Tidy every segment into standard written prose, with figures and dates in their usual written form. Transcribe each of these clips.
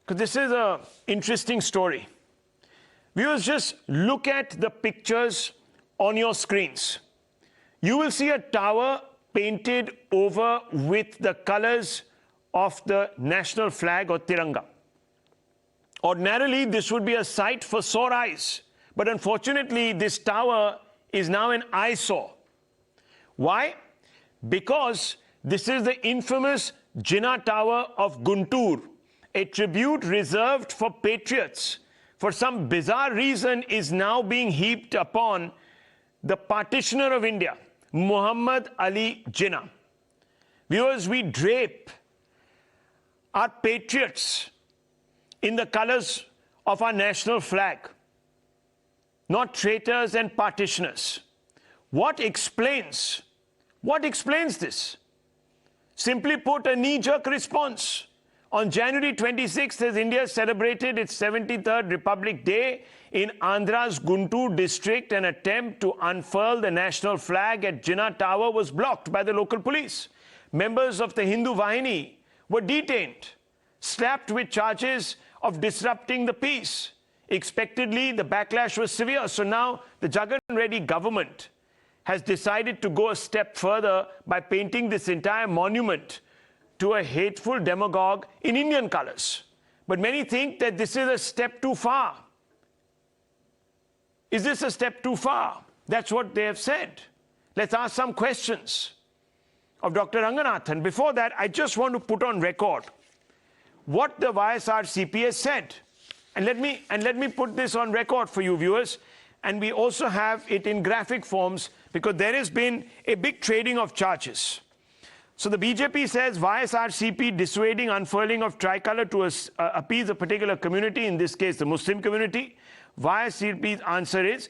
because this is an interesting story. Viewers, just look at the pictures on your screens. You will see a tower painted over with the colors of the national flag or Tiranga. Ordinarily, this would be a sight for sore eyes, but unfortunately, this tower is now an eyesore. Why? Because this is the infamous Jinnah Tower of Guntur, a tribute reserved for patriots, for some bizarre reason is now being heaped upon the partitioner of India, Muhammad Ali Jinnah. Viewers, we drape our patriots in the colors of our national flag, not traitors and partitioners. What explains this? Simply put, a knee-jerk response. On January 26th, as India celebrated its 73rd Republic Day, in Andhra's Guntur district, an attempt to unfurl the national flag at Jinnah Tower was blocked by the local police. Members of the Hindu Vahini were detained, slapped with charges of disrupting the peace. Expectedly, the backlash was severe. So now the Jagan Reddy government has decided to go a step further by painting this entire monument to a hateful demagogue in Indian colors. But many think that this is a step too far. Is this a step too far? That's what they have said. Let's ask some questions of Dr. Ranganathan. Before that, I just want to put on record what the YSRCP has said. And let me put this on record for you, viewers. And we also have it in graphic forms because there has been a big trading of charges. So the BJP says YSRCP dissuading unfurling of tricolour to appease a particular community, in this case the Muslim community. YSRCP's answer is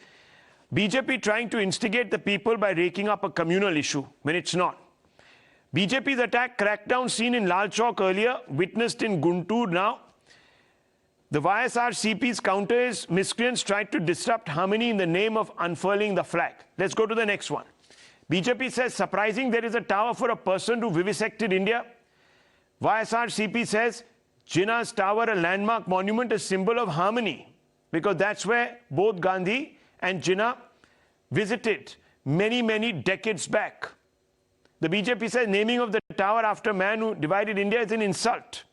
BJP trying to instigate the people by raking up a communal issue when it's not. BJP's attack crackdown seen in Lal Chowk earlier, witnessed in Guntur now. The YSRCP's counter is miscreants tried to disrupt harmony in the name of unfurling the flag. Let's go to the next one. BJP says, surprising there is a tower for a person who vivisected India. YSRCP says, Jinnah's tower, a landmark monument, a symbol of harmony, because that's where both Gandhi and Jinnah visited many, many decades back. The BJP says naming of the tower after a man who divided India is an insult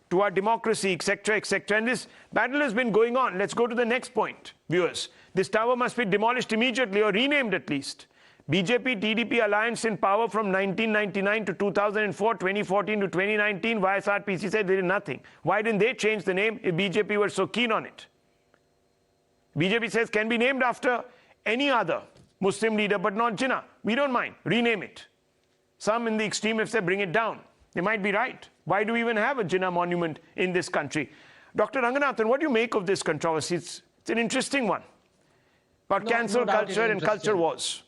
to our democracy, etc., etc. And this battle has been going on. Let's go to the next point, viewers. This tower must be demolished immediately or renamed at least. BJP-TDP alliance in power from 1999 to 2004, 2014 to 2019, YSRPC said they did nothing. Why didn't they change the name if BJP were so keen on it? BJP says can be named after any other Muslim leader, but not Jinnah. We don't mind. Rename it. Some in the extreme have said bring it down. They might be right. Why do we even have a Jinnah monument in this country? Dr. Ranganathan, what do you make of this controversy? It's an interesting one. About cancel culture and culture wars.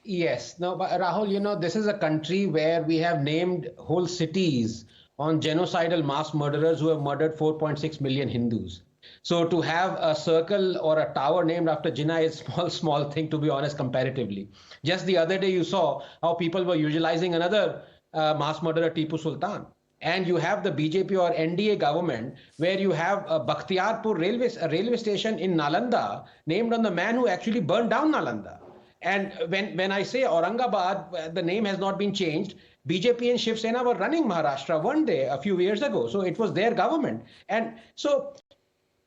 Yes. No, but Rahul, you know, this is a country where we have named whole cities on genocidal mass murderers who have murdered 4.6 million Hindus. So to have a circle or a tower named after Jinnah is small thing, to be honest, comparatively. Just the other day, you saw how people were utilizing another mass murderer, Tipu Sultan. And you have the BJP or NDA government where you have a Bakhtiarpur railway station in Nalanda named on the man who actually burned down Nalanda. And when I say Aurangabad, the name has not been changed. BJP and Shiv Sena were running Maharashtra, weren't they, a few years ago? So it was their government. And so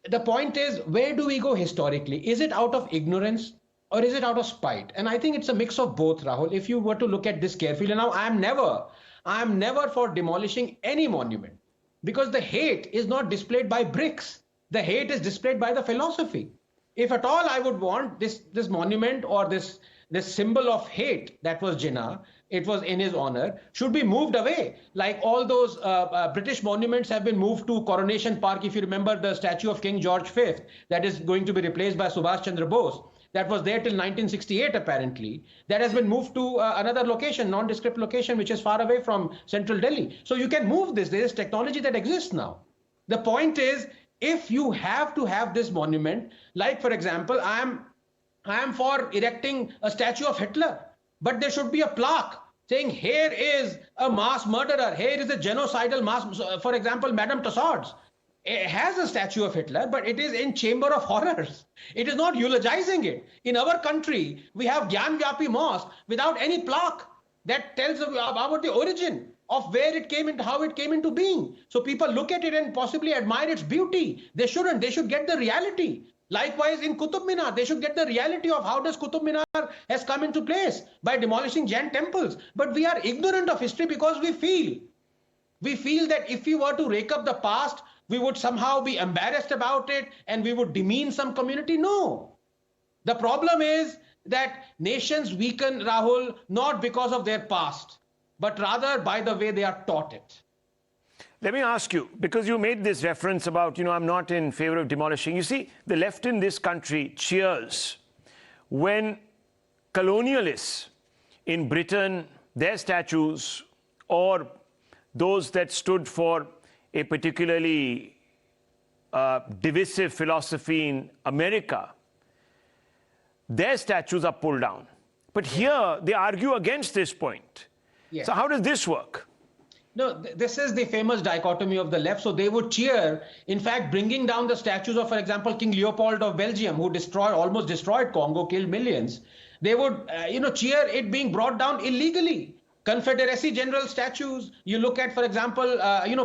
the point is, where do we go historically? Is it out of ignorance or is it out of spite? And I think it's a mix of both, Rahul. If you were to look at this carefully, now I am never for demolishing any monument, because the hate is not displayed by bricks. The hate is displayed by the philosophy. If at all I would want this monument or this symbol of hate that was Jinnah, it was in his honor, should be moved away. Like all those British monuments have been moved to Coronation Park. If you remember the statue of King George V, that is going to be replaced by Subhash Chandra Bose. That was there till 1968, apparently. That has been moved to another location, nondescript location, which is far away from central Delhi. So you can move this. There is technology that exists now. The point is, if you have to have this monument, like, for example, I am for erecting a statue of Hitler, but there should be a plaque saying, here is a mass murderer, here is a genocidal mass, for example, Madame Tussauds. It has a statue of Hitler, but it is in Chamber of Horrors. It is not eulogizing it. In our country, we have Gyan Vyapi Mosque without any plaque that tells about the origin of where it came into, how it came into being. So people look at it and possibly admire its beauty. They shouldn't. They should get the reality. Likewise, in Qutub Minar, they should get the reality of how does Qutub Minar has come into place by demolishing Jain temples. But we are ignorant of history because we feel that if we were to rake up the past, we would somehow be embarrassed about it and we would demean some community. No. The problem is that nations weaken, Rahul, not because of their past, but rather by the way they are taught it. Let me ask you, because you made this reference about, I'm not in favor of demolishing. You see, the left in this country cheers when colonialists in Britain, their statues, or those that stood for a particularly divisive philosophy in America, their statues are pulled down. But here, they argue against this point. Yes. So how does this work? No, this is the famous dichotomy of the left. So they would cheer, in fact, bringing down the statues of, for example, King Leopold of Belgium, who almost destroyed Congo, killed millions. They would, cheer it being brought down illegally. Confederacy General statues. You look at, for example,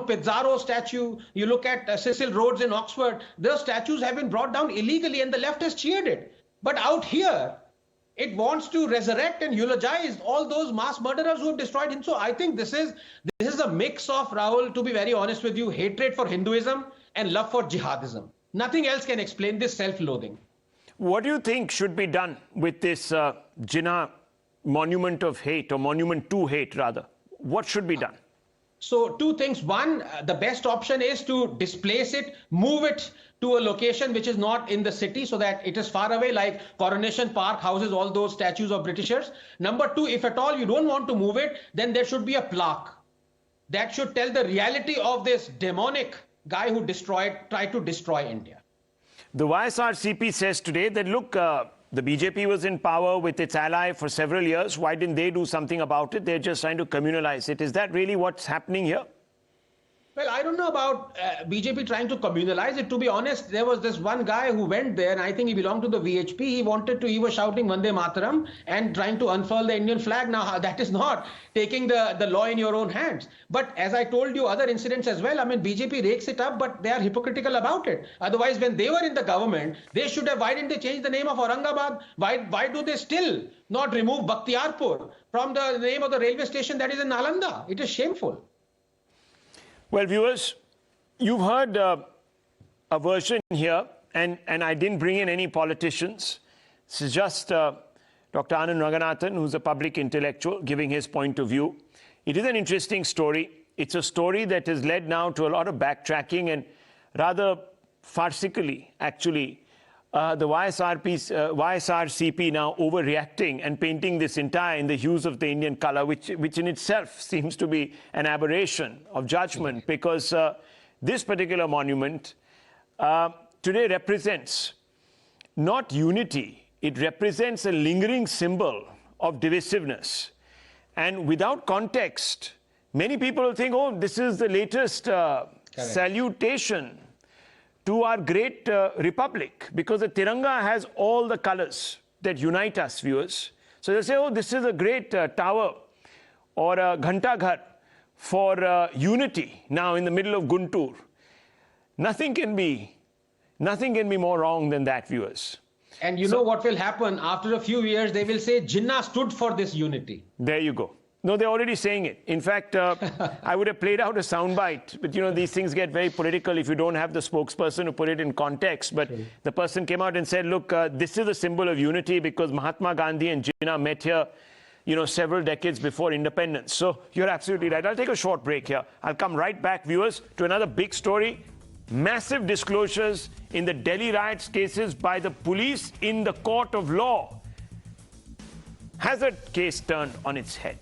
Pizarro statue. You look at Cecil Rhodes in Oxford. Those statues have been brought down illegally, and the left has cheered it. But out here, it wants to resurrect and eulogize all those mass murderers who have destroyed him. So I think this is a mix of, Rahul, to be very honest with you, hatred for Hinduism and love for jihadism. Nothing else can explain this self-loathing. What do you think should be done with this Jinnah monument of hate, or monument to hate, rather? What should be done? So two things. One, the best option is to displace it, move it to a location which is not in the city so that it is far away, like Coronation Park houses all those statues of Britishers. Number two, if at all you don't want to move it, then there should be a plaque that should tell the reality of this demonic guy who tried to destroy India. The YSRCP says today that, look, the BJP was in power with its ally for several years. Why didn't they do something about it? They're just trying to communalize it. Is that really what's happening here? Well, I don't know about BJP trying to communalize it. To be honest, there was this one guy who went there, and I think he belonged to the VHP. He was shouting Vande Mataram and trying to unfurl the Indian flag. Now, that is not taking the law in your own hands. But as I told you, other incidents as well. I mean, BJP rakes it up, but they are hypocritical about it. Otherwise, when they were in the government, they should have, why didn't they change the name of Aurangabad? Why do they still not remove Bakhtiarpur from the name of the railway station that is in Nalanda? It is shameful. Well, viewers, you've heard a version here, and I didn't bring in any politicians. This is just Dr. Anand Ranganathan, who's a public intellectual, giving his point of view. It is an interesting story. It's a story that has led now to a lot of backtracking, and rather farcically, actually, the YSRCP now overreacting and painting this entire in the hues of the Indian color, which in itself seems to be an aberration of judgment, because this particular monument today represents not unity, it represents a lingering symbol of divisiveness. And without context, many people will think, oh, this is the latest salutation to our great republic, because the Tiranga has all the colors that unite us, viewers. So they say, oh, this is a great tower or a Ghanta Ghar for unity now in the middle of Guntur. Nothing can be more wrong than that, viewers. And you know what will happen? After a few years, they will say Jinnah stood for this unity. There you go. No, they're already saying it. In fact, I would have played out a soundbite, but these things get very political if you don't have the spokesperson to put it in context. But the person came out and said, look, this is a symbol of unity because Mahatma Gandhi and Jinnah met here, several decades before independence. So you're absolutely right. I'll take a short break here. I'll come right back, viewers, to another big story. Massive disclosures in the Delhi riots cases by the police in the court of law. Has a case turned on its head?